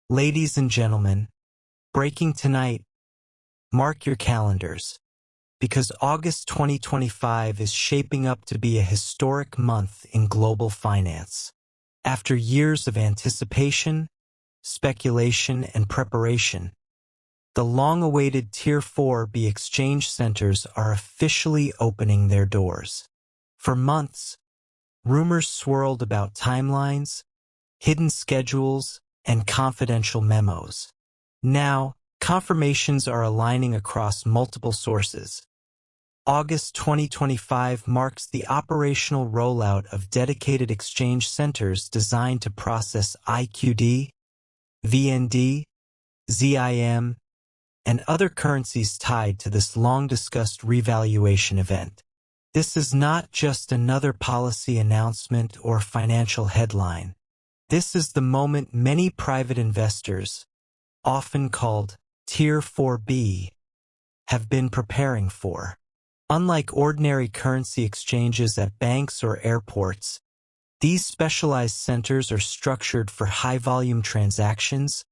Ladies and gentlemen, breaking tonight, mark your calendars, because August 2025 is shaping up to be a historic month in global finance. After years of anticipation, speculation, and preparation, the long-awaited Tier 4B exchange centers are officially opening their doors. For months, rumors swirled about timelines, hidden schedules, and confidential memos. Now, confirmations are aligning across multiple sources. August 2025 marks the operational rollout of dedicated exchange centers designed to process IQD, VND, ZIM, and other currencies tied to this long-discussed revaluation event. This is not just another policy announcement or financial headline. This is the moment many private investors, often called Tier 4B, have been preparing for. Unlike ordinary currency exchanges at banks or airports, these specialized centers are structured for high-volume transactions,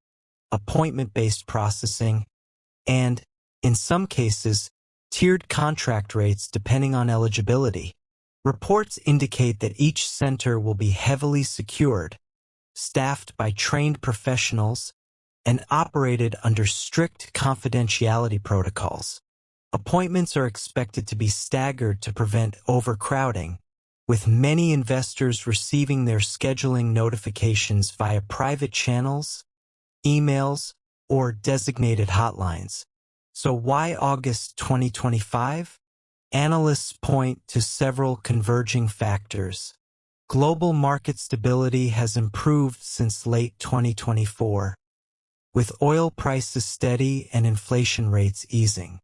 appointment-based processing, and, in some cases, tiered contract rates depending on eligibility. Reports indicate that each center will be heavily secured, staffed by trained professionals, and operated under strict confidentiality protocols. Appointments are expected to be staggered to prevent overcrowding, with many investors receiving their scheduling notifications via private channels, emails, or designated hotlines. So why August 2025? Analysts point to several converging factors. Global market stability has improved since late 2024, with oil prices steady and inflation rates easing.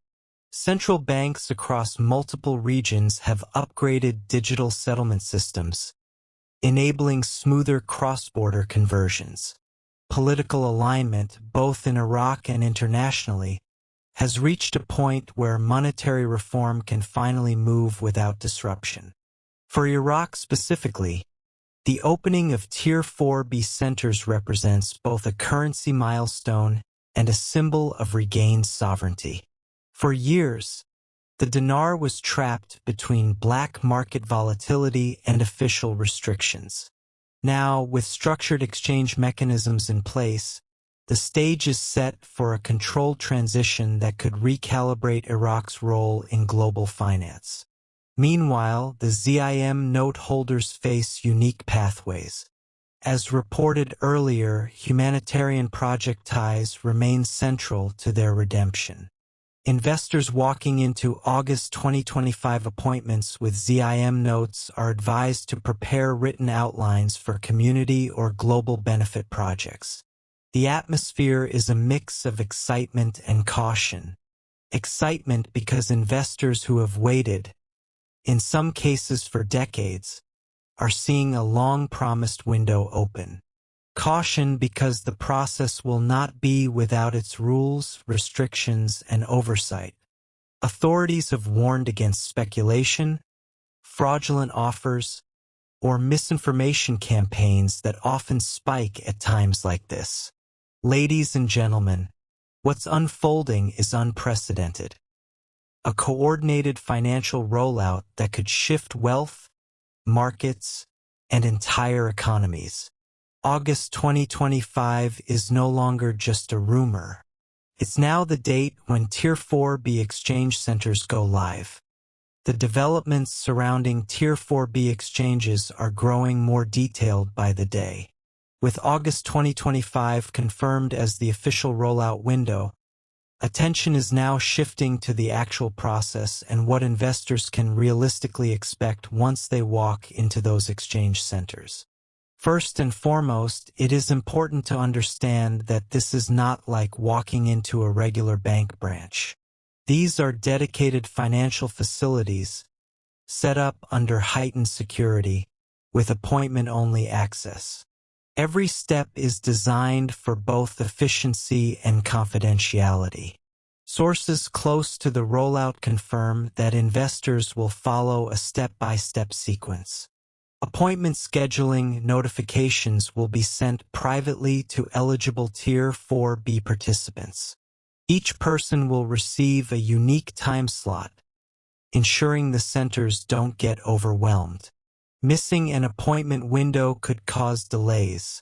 Central banks across multiple regions have upgraded digital settlement systems, enabling smoother cross-border conversions. Political alignment, both in Iraq and internationally, has reached a point where monetary reform can finally move without disruption. For Iraq specifically, the opening of Tier 4B centers represents both a currency milestone and a symbol of regained sovereignty. For years, the dinar was trapped between black market volatility and official restrictions. Now, with structured exchange mechanisms in place, the stage is set for a controlled transition that could recalibrate Iraq's role in global finance. Meanwhile, the ZIM note holders face unique pathways. As reported earlier, humanitarian project ties remain central to their redemption. Investors walking into August 2025 appointments with ZIM notes are advised to prepare written outlines for community or global benefit projects. The atmosphere is a mix of excitement and caution. Excitement because investors who have waited, in some cases for decades, are seeing a long-promised window open. Caution because the process will not be without its rules, restrictions, and oversight. Authorities have warned against speculation, fraudulent offers, or misinformation campaigns that often spike at times like this. Ladies and gentlemen, what's unfolding is unprecedented. A coordinated financial rollout that could shift wealth, markets, and entire economies. August 2025 is no longer just a rumor. It's now the date when Tier 4B exchange centers go live. The developments surrounding Tier 4B exchanges are growing more detailed by the day. With August 2025 confirmed as the official rollout window, attention is now shifting to the actual process and what investors can realistically expect once they walk into those exchange centers. First and foremost, it is important to understand that this is not like walking into a regular bank branch. These are dedicated financial facilities set up under heightened security with appointment-only access. Every step is designed for both efficiency and confidentiality. Sources close to the rollout confirm that investors will follow a step-by-step sequence. Appointment scheduling notifications will be sent privately to eligible Tier 4B participants. Each person will receive a unique time slot, ensuring the centers don't get overwhelmed. Missing an appointment window could cause delays,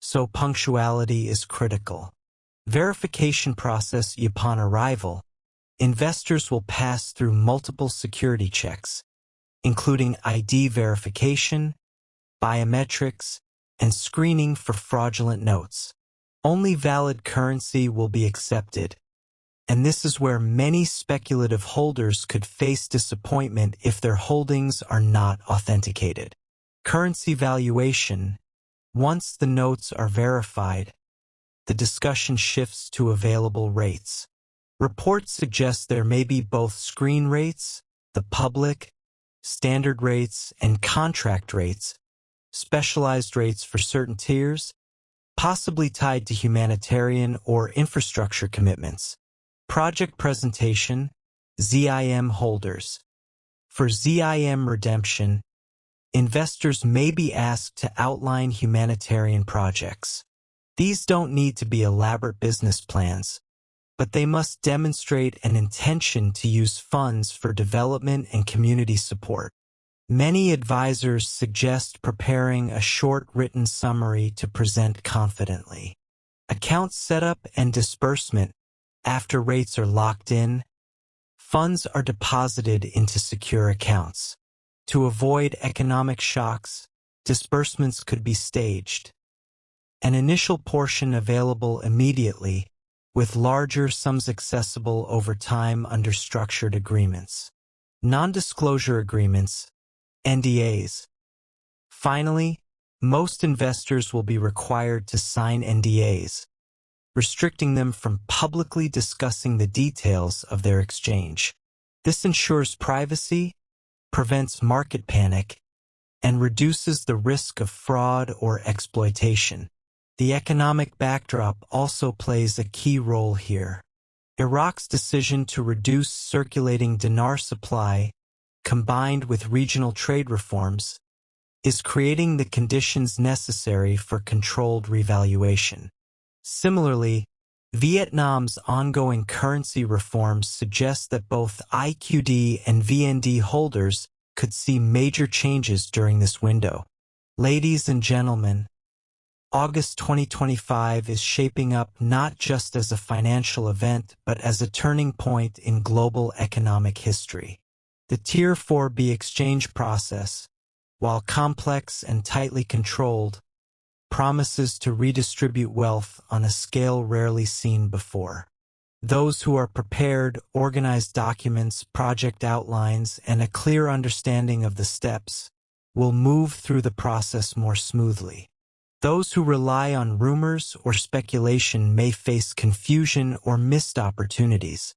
so punctuality is critical. Verification process upon arrival. Investors will pass through multiple security checks, including ID verification, biometrics, and screening for fraudulent notes. Only valid currency will be accepted, and this is where many speculative holders could face disappointment if their holdings are not authenticated. Currency valuation. Once the notes are verified, the discussion shifts to available rates. Reports suggest there may be both screen rates, the public, standard rates, and contract rates, specialized rates for certain tiers, possibly tied to humanitarian or infrastructure commitments. Project presentation, ZIM holders. For ZIM redemption, investors may be asked to outline humanitarian projects. These don't need to be elaborate business plans, but they must demonstrate an intention to use funds for development and community support. Many advisors suggest preparing a short written summary to present confidently. Account setup and disbursement. After rates are locked in, funds are deposited into secure accounts. To avoid economic shocks, disbursements could be staged. An initial portion available immediately, with larger sums accessible over time under structured agreements. Non-disclosure agreements, NDAs. Finally, most investors will be required to sign NDAs, restricting them from publicly discussing the details of their exchange. This ensures privacy, prevents market panic, and reduces the risk of fraud or exploitation. The economic backdrop also plays a key role here. Iraq's decision to reduce circulating dinar supply, combined with regional trade reforms, is creating the conditions necessary for controlled revaluation. Similarly, Vietnam's ongoing currency reforms suggest that both IQD and VND holders could see major changes during this window. Ladies and gentlemen, August 2025 is shaping up not just as a financial event, but as a turning point in global economic history. The Tier 4B exchange process, while complex and tightly controlled, promises to redistribute wealth on a scale rarely seen before. Those who are prepared, organized documents, project outlines, and a clear understanding of the steps will move through the process more smoothly. Those who rely on rumors or speculation may face confusion or missed opportunities.